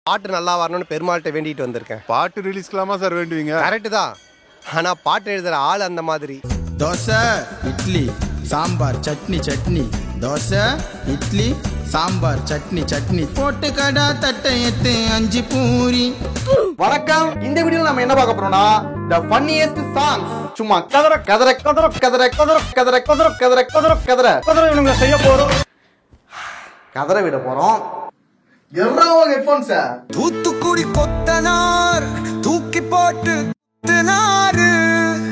பாட்டு நல்லா வரணும்னு பெருமாள்கிட்ட வேண்டிட்டு வந்திருக்கேன். பாட்டு ரிலீஸ்க்கலாமா சார் வேண்டுவீங்க? கரெக்ட் தான். ஆனா பாட்டு எழுதுற ஆள் அந்த மாதிரி. தோசை இட்லி சாம்பார் சட்னி சட்னி தோசை இட்லி சாம்பார் சட்னி சட்னி போட்டு கடா தட்டை எத்து 5 பூரி. வணக்கம். இந்த வீடியோல நம்ம என்ன பார்க்க போறோம்னா the funniest songs. சும்மா கதற கதற கதற கதற கதற கதற கதற கதற கதற கதற கதற இவங்க செய்ய போறோம். கதற விட போறோம். எவ்வளவு ஹெட்போன்ஸ் தூத்துக்குடி கொத்தனார் தூக்கி போட்டு நாரு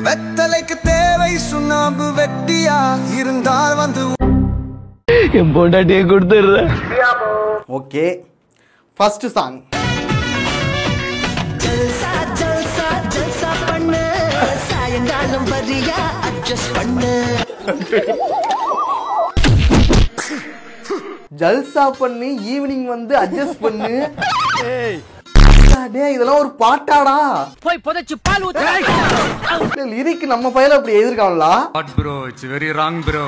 வெத்தலைக்கு தேவை சுண்ணாம்பு வெட்டியா இருந்தால் வந்து என் பொண்டாட்டியை கொடுத்துடுறேன். Okay, first song. ஜல்சா ஜல்சா ஜல்சா பண்ணு சாயங்காலம் வரியா அட்ஜஸ்ட் பண்ணு. ஜல்சா பண்ணி ஈவினிங் வந்து அட்ஜஸ்ட் பண்ணு. டேய் இதெல்லாம் ஒரு பாட்டாடா? போய் புதைச்சு பால் ஊத்து. லிரிக் நம்ம பையல அப்படி எழுதிருக்காங்களா? bro, it's very wrong bro.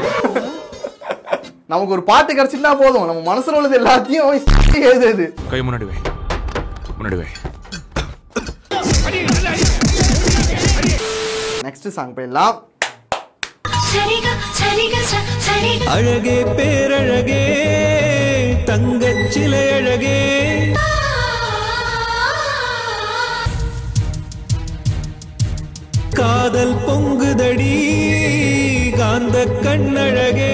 நமக்கு ஒரு பாட்டு கிடைச்சிட்டா போதும், நம்ம மனசுல உள்ளது எல்லாத்தையும் எழுதுது. கை முன்னாடி வை, முன்னாடி வை. நெக்ஸ்ட் சாங் போயிடலாம். அழகே பேரழகே தங்கச்சிலை அழகே காதல் பொங்குதடி காந்த கண்ணழகே.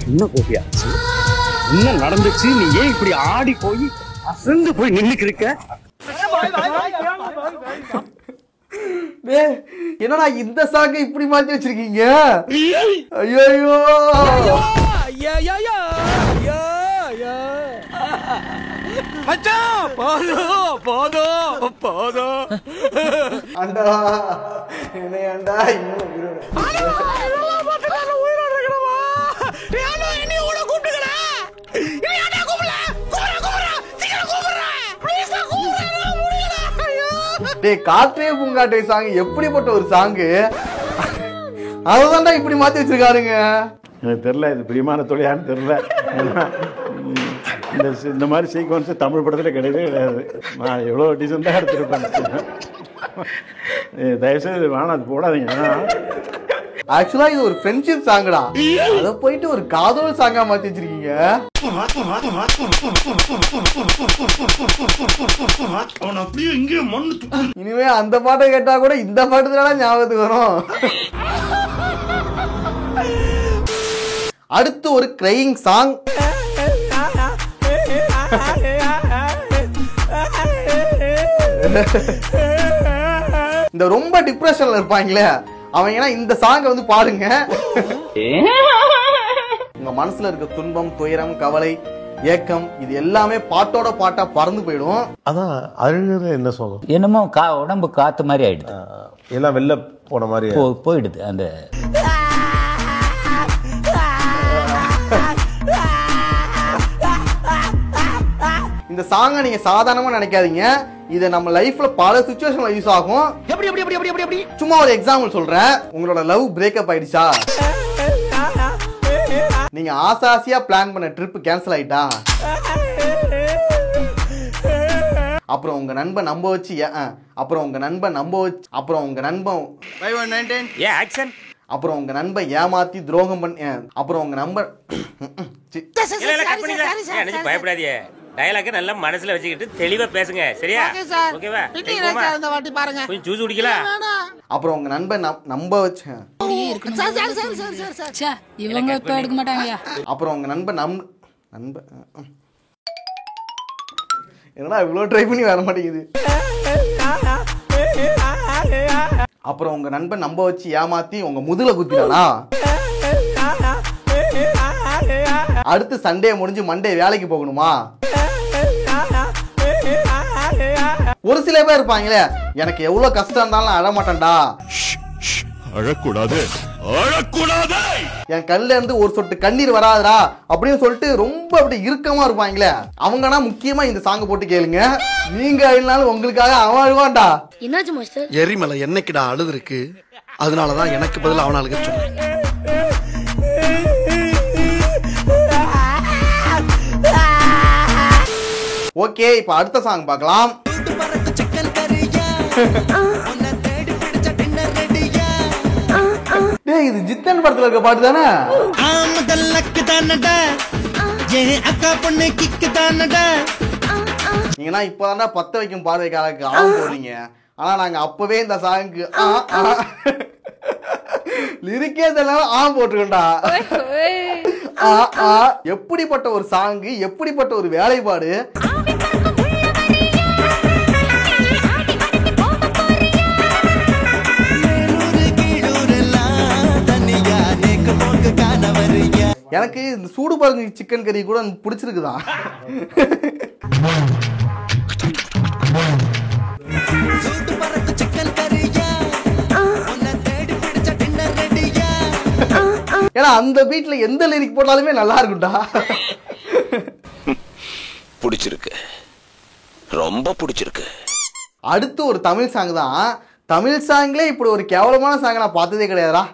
என்ன கோபியாச்சு, என்ன நடந்துச்சு? நீ ஏன் இப்படி ஆடி போய் அசந்து போய் நின்னுக்கு இருக்க? என்னடா இந்த சாங்க இப்படி மாத்தி வச்சிருக்கீங்க? ஐயோ மச்சான் போதும் போதும் போதும். அண்டா என்னையாண்டா இன்னும் டேய் காற்றே பூங்காற்றே சாங் எப்படிப்பட்ட ஒரு சாங்கு, அததான்டா இப்படி மாத்தி வச்சிருக்காருங்க. எனக்கு தெரியல, இது பிரியமான தொழிலான்னு தெரியல. இந்த மாதிரி சீக்வன்ஸ் தமிழ் படத்தில் கிடையவே கிடையாது. நான் எவ்வளோ டீசெண்டாக எடுத்துருப்பேன். தயவுசெய்து வேணாம், அது போடாதீங்க. ஏன்னா ஆக்சுவலா இது ஒரு ஃப்ரெண்ட்ஷிப் சாங்கடா, அத போயிட்டு ஒரு காதல் சாங்கா மாத்தி வச்சிருக்கீங்க. இனிமே அந்த பாட்டை கேட்டா கூட இந்த பாட்டு தான் ஞாபகத்துக்கு வரும். அடுத்து ஒரு கிரையிங் சாங். இந்த ரொம்ப டிப்ரெஷன்ல இருப்பாங்களே அவங்க இந்த சாங்க வந்து பாடுங்க. உங்க மனசுல இருக்க துன்பம், துயரம், கவலை, ஏக்கம் இது எல்லாமே பாட்டோட பாட்டா பறந்து போயிடும். அதான் அழுகுறது என்ன சொல்லும், என்னமோ உடம்பு காத்து மாதிரி ஆயிடுது, எல்லாம் வெளில போன மாதிரி போயிடுது. அந்த இந்த சாங்க நீங்க சாதாரணமா நினைக்காதீங்க, இது நம்ம லைஃப்ல பல சிச்சுவேஷன்ல யூஸ் ஆகும். சும்மா ஒரு எக்ஸாம்பிள் சொல்றேன். உங்களோட லவ் பிரேக்கப் ஆயிடுச்சா, நீங்க ஆசாசியா பிளான் பண்ண ட்ரிப் கேன்சல் ஆயிட்டா, அப்புறம் உங்க நண்பன் நம்ப வச்சு அப்புறம் உங்க நண்பன் அப்புறம் உங்க நண்பன் ஏமாத்தி துரோகம் பண்ணி அப்புறம் உங்க நண்பன் பயப்படாதீங்க, டயலாக் நல்லா மனசுல வச்சுக்கிட்டு தெளிவா பேசுங்க, சரியா? ஓகேவா? கொஞ்சம் ஜூஸ் குடிக்கலாம். அப்புறம் உங்க நண்பன் நம்ப வச்சு இவங்க இப்ப எடுக்க மாட்டாங்க. அப்புறம் உங்க நண்பன் என்னடா இவ்வளவு ட்ரை பண்ணி வர மாட்டேங்குது. அப்புறம் உங்க நண்பன் நம்ப வச்சு ஏமாத்தி உங்க முதுகுல குத்தினானா, அடுத்து சண்டே முடிஞ்சு மண்டே வேலைக்கு போகணுமா. ஒரு சில பேர் இருப்பாங்களே, எனக்கு எவ்வளவு கஷ்டம் இருந்தாலும் அழ மாட்டேன்டா, அழக்கூடாது அழக்கூடாது, என் கண்ணுல இருந்து ஒரு சொட்டு கண்ணீர் வராதுடா அப்படின்னு சொல்லிட்டு ரொம்ப அப்படி இறுக்கமா இருப்பாங்களே, அவங்கன்னா முக்கியமா இந்த சாங் போட்டு கேளுங்க. நீங்க அழுனாலும் உங்களுக்காக அவன் அழுவான்டா. என்னாச்சு மாஸ்டர்? எரிமலை என்னைக்குடா அழுது இருக்கு, அதனாலதான் எனக்கு பதில் அவன் அழுக சொன்னேன். ஓகே, இப்போ அடுத்த சாங் பார்க்கலாம். டேய், இது ஜித்தன் படத்துல இருக்க பாட்டு தானே? நீங்கன்னா இப்பதான்டா பத்த வைக்கும் பார்வை காலக்கு போறீங்க. ஆனா நாங்க அப்பவே இந்த சாங்க்கு லிரிக்கே தெரியல போட்டுக்கோண்டா. எப்படிப்பட்ட ஒரு சாங்கு, எப்படிப்பட்ட ஒரு வேலைப்பாடு. எனக்கு இந்த சூடு பாருங்க சிக்கன் கறி கூட பிடிச்சிருக்குதான். ஏன்னா அந்த வீட்ல எந்த லிரிக் போட்டாலுமே நல்லா இருக்கும்டா. பிடிச்சிருக்கு, ரொம்ப பிடிச்சிருக்கு. அடுத்து ஒரு தமிழ் சாங் தான். தமிழ் சாங்ல இப்படி ஒரு கேவலமான சாங் நான் பார்த்ததே கிடையாதுடா.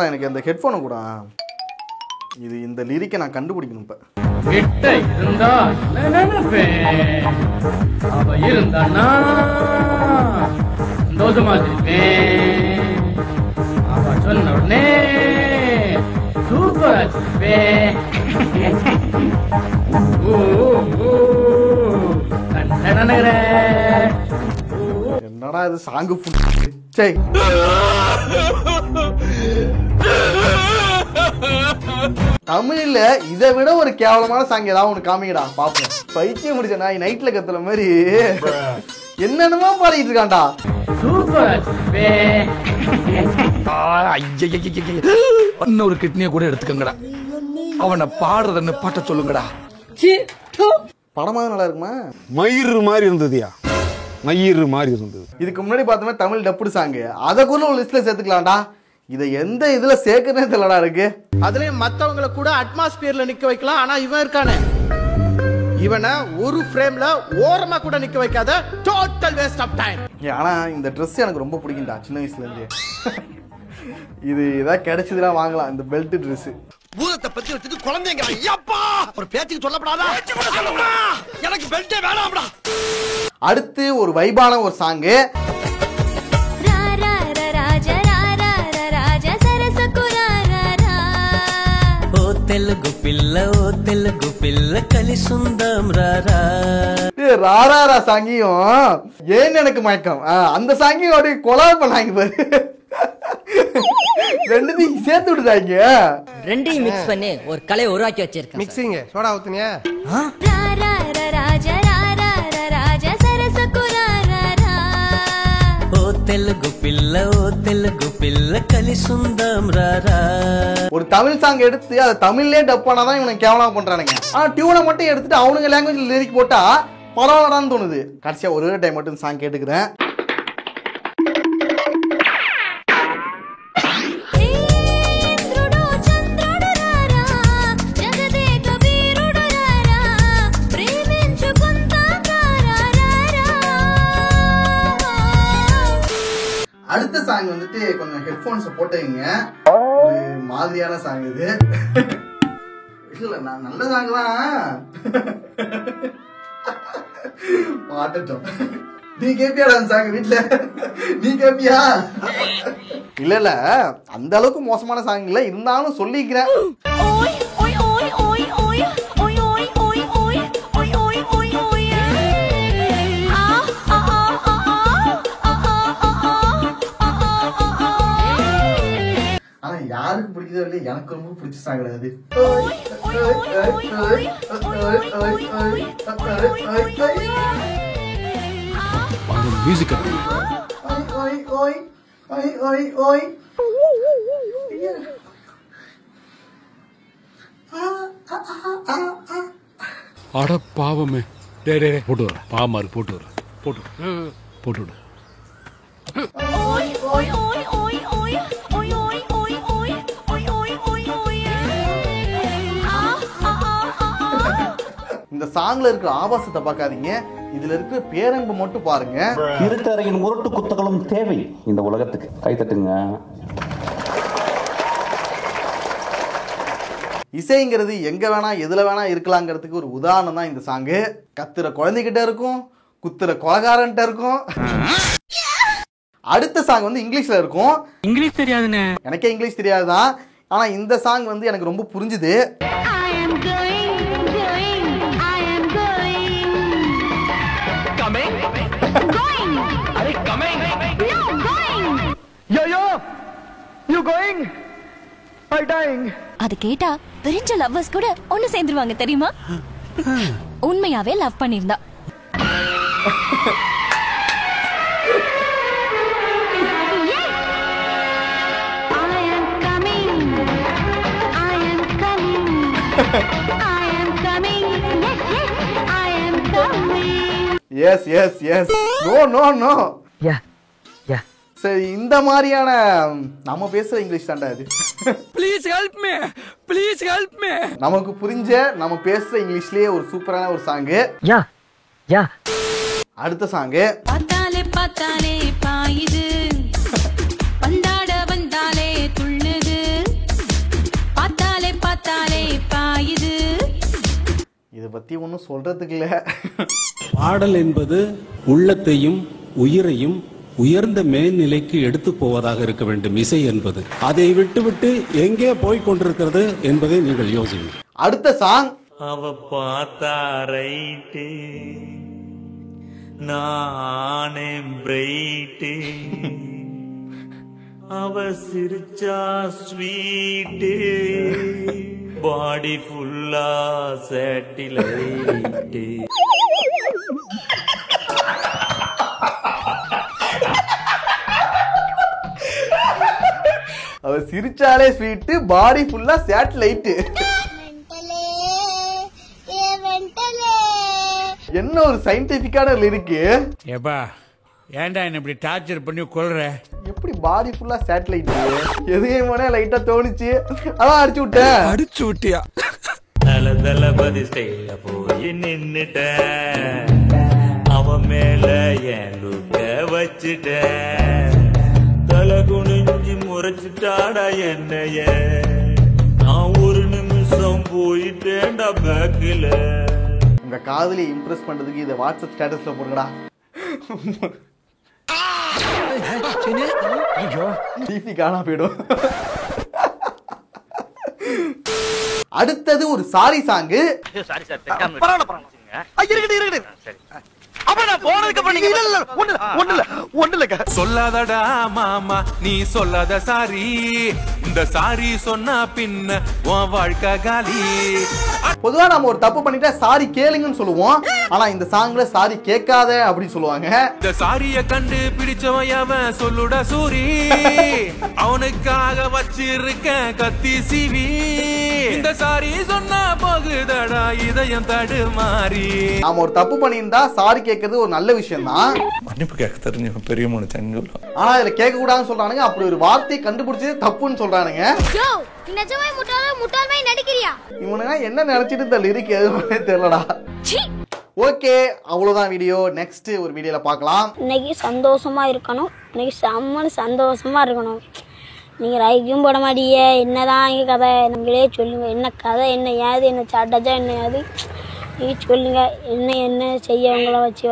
எனக்கு அந்த ஹெட்போனை கூட இது இந்த லிரிக்கை நான் கண்டுபிடிக்கணும். என்னடா இது சாங்கு தமிழ்ல இதை விட ஒரு கேவலமான சாங் ஏதாவது ஒண்ணு காமிங்கடா பாப்போம். பைத்தியம் முடிச்ச நாய் நைட்ல கத்துற மாதிரி என்னென்னமோ பாடிட்டு இருக்கான்டா. இன்னொரு கிட்னியை கூட எடுத்துக்கங்கடா. அவனை பாடுறதுன்னு பாட்ட சொல்லுங்கடா. படமாக நல்லா இருக்குமா? மயிறு மாதிரி இருந்ததுயா, மயிறு மாதிரி இருந்தது. இதுக்கு முன்னாடி பார்த்தோமே தமிழ் டப்புடு சாங்கு, அதை கூட ஒரு லிஸ்ட்ல சேர்த்துக்கலாம்டா. இதை எந்த இதுல சேர்க்கறதே தெரியலடா இருக்கு. அதுலயும் மத்தவங்களை கூட அட்மாஸ்பியர்ல நிக்க வைக்கலாம். ஆனா இவன் இருக்கானே, இவனை ஒரு ஃப்ரேம்ல ஓரமா கூட நிக்க வைக்காத டோட்டல் வேஸ்ட் ஆஃப் டைம். ஆனா இந்த ட்ரெஸ் எனக்கு ரொம்ப பிடிக்கும்டா சின்ன வயசுல இருந்து. இது ஏதாவது கிடைச்சதுன்னா வாங்கலாம் இந்த பெல்ட் ட்ரெஸ். பூதத்தை பத்தி வச்சுட்டு குழந்தைங்க ஐயப்பா ஒரு பேச்சுக்கு சொல்லப்படாதா? எனக்கு பெல்ட்டே வேணாம்டா. அடுத்து ஒரு வைபான ஒரு சாங்கு. తెలుగు పిల్ల ఓ తెలుగు పిల్ల కలిసుందాం రారా. ராரா சாங்கியும் ஏன் எனக்கு மயக்கம் அந்த சாங்கியும் அப்படியே கொலாப் பண்ணாங்க பாரு. ரெண்டுத்தையும் சேர்த்து விட்டுட்டாங்க. ரெண்டையும் மிக்ஸ் பண்ணி ஒரு கலையை உருவாக்கி வச்சிருக்கேன். Mixing soda ஊத்துனியா? తెలుగు పిల్ల ఓ తెలుగు పిల్ల కలిసుందాం రారా. ஒரு தமிழ் சாங் எடுத்து அதை தமிழ்லயே டப் பண்ணாதான் இவனுக்கு கேவலமா பண்றானுங்க. ஆனா டியூனை மட்டும் எடுத்துட்டு அவனுங்க லாங்குவேஜ்ல லிரிக் போட்டா பரவாயில்லடான்னு தோணுது. கடைசியா ஒரு டைம் மட்டும் சாங் கேட்டுக்கிறேன். அடுத்த சாங் வந்துட்டு கொஞ்சம் ஹெட்போன்ஸ் போட்டுங்க. ஒரு மாதிரியான சாங் இது. இல்ல நான் நல்ல சாங் தான் பாட்டுட்டோம். நீ கேப்பியாடா அந்த சாங் வீட்டுல? நீ கேப்பியா? இல்ல இல்ல அந்த அளவுக்கு மோசமான சாங் இல்ல, இருந்தாலும் சொல்லிக்கிறேன். யாருக்கு பிடிக்குதோ இல்லையா, எனக்கு ரொம்ப பிடிச்ச சாங் அது. மியூசிக் அட பாவமே. டே போட்டு வர பாமாரு போட்டு வர போட்டு போட்டு விடு. இந்த சாங்ல இருக்கிற ஆபாசத்தை பார்க்காதீங்க, இதுல இருக்கிற பேரன்பு மட்டும் பாருங்க. இருட்டறையின் முரட்டு குத்தகளும் தேவை இந்த உலகத்துக்கு. கை தட்டுங்க. இசைங்கிறது எங்க வேணா எதுல வேணா இருக்கலாங்கிறதுக்கு ஒரு உதாரணம் தான் இந்த சாங்கு. கத்துற குழந்தைகிட்ட இருக்கும், குத்துற கொலகாரன்ட்ட இருக்கும். அடுத்த சாங் வந்து இங்கிலீஷ்ல இருக்கும். இங்கிலீஷ் தெரியாதுன்னு எனக்கே இங்கிலீஷ் தெரியாதுதான். ஆனா இந்த சாங் வந்து எனக்கு ரொம்ப புரிஞ்சுது. அது கேட்டா பிரிஞ்ச லவ்வர்ஸ் கூட ஒன்னு சேர்ந்துருவாங்க தெரியுமா? உண்மையாவே லவ் பண்ணிருந்தா. Yes yes yes. No no no. சரி, இந்த மாதிரியான நம்ம பேசுற இங்கிலீஷ் தாண்டா இது. Please help me, please help me. நமக்கு புரிஞ்ச நம்ம பேசுற இங்கிலீஷ்லயே ஒரு சூப்பரான ஒரு சாங்கு. அடுத்த சாங்கு பார்த்தாலே பார்த்தாலே பாயுது, வந்தாட வந்தாலே துள்ளுது, பார்த்தாலே பார்த்தாலே பாயுது. இதை பத்தி ஒன்றும் சொல்றதுக்கு இல்ல. பாடல் என்பது உள்ளத்தையும் உயிரையும் உயர்ந்த மேல்நிலைக்கு எடுத்து போவதாக இருக்க வேண்டும். இசை என்பது அதை விட்டுவிட்டு எங்கே போய் கொண்டிருக்கிறது என்பதை நீங்கள் யோசிங்க. அடுத்த சாங் அவ பார்த்தா ரைட்டு நானே பிரைட்டு, அவ சிரிச்சா ஸ்வீட்டு, பாடி ஃபுல்லா சேட்டிலைட்டு. அவ சிரிச்சாலே ஸ்வீட்டு, பாடி ஃபுல்லா சேட்டலைட்டு. என்ன ஒரு சயின்டிபிக்கான லிரிக்கு. ஏப்பா ஏன்டா என்ன இப்படி டார்ச்சர் பண்ணி கொல்ற? எப்படி பாடி ஃபுல்லா சேட்டலைட்? எதுவுமே லைட்டா தோணுச்சு, அதான் அடிச்சு விட்டேன். அடிச்சு விட்டியா? தளபதி ஸ்டைல போய் நின்னுட்ட, அவன் மேல என் லுக்க வச்சுட்ட, தலை குனிஞ்சு முறைச்சிட்டாடா என்னைய, நான் ஒரு நிமிஷம் போயிட்டேன்டா பேக்கில. உங்க காதலி இம்ப்ரெஸ் பண்றதுக்கு இதை வாட்ஸ்அப் ஸ்டேட்டஸ்ல போடுங்கடா. டிபி காணா போயிடும். அடுத்தது ஒரு சாரி சாங்கு. சாரி சார், பரவாயில்ல இருக்கட்டும். அப்புறம் நான் போனதுக்கு அப்புறம் நீங்க ஒண்ணுல சொல்லாதடா மாமா நீ சொல்லாத சாரி, இந்த சாரி சொன்னா பின்ன உன் வாழ்க்கை காலி. பொதுவா நம்ம ஒரு தப்பு பண்ணிட்டா சாரி கேளுங்கன்னு சொல்லுவோம். ஆனா இந்த சாங்ல சாரி கேட்காத அப்படின்னு சொல்லுவாங்க. இந்த சாரிய கண்டு பிடிச்சவன் அவன் சொல்லுடா சூரி, அவனுக்காக வச்சிருக்க கத்தி சிவி, இந்த சாரி சொன்னா போகுதடா இதயம் தடுமாறி. நாம ஒரு தப்பு பண்ணியிருந்தா சாரி கேட்கறது ஒரு நல்ல விஷயம் தான். மன்னிப்பு கேட்க தெரிஞ்ச பெரிய மனுஷன். ஆனா இதுல கேட்க கூடாதுன்னு சொல்றானுங்க. அப்படி ஒரு வார்த்தையை கண்டுபிடிச்சது தப்புன்னு சொல்றானுங்க. இவனுங்க என்ன நினைச்சிட்டு இந்த லிரிக் எதுவுமே தெரியலடா. ஓகே, அவ்வளவுதான் வீடியோ. நெக்ஸ்ட் ஒரு வீடியோல பார்க்கலாம். இன்னைக்கு சந்தோஷமா இருக்கணும், இன்னைக்கு செம்மனு சந்தோஷமா இருக்கணும். நீங்க ரைக்கும் போட மாட்டீங்க. என்னதான் இங்க கதை நம்மளே சொல்லுங்க. என்ன கதை, என்ன ஏது, என்ன சாட்டாச்சா, என்ன ஏது நீ சொல்லுங்க. என்ன செய்ய உங்களை வச்சு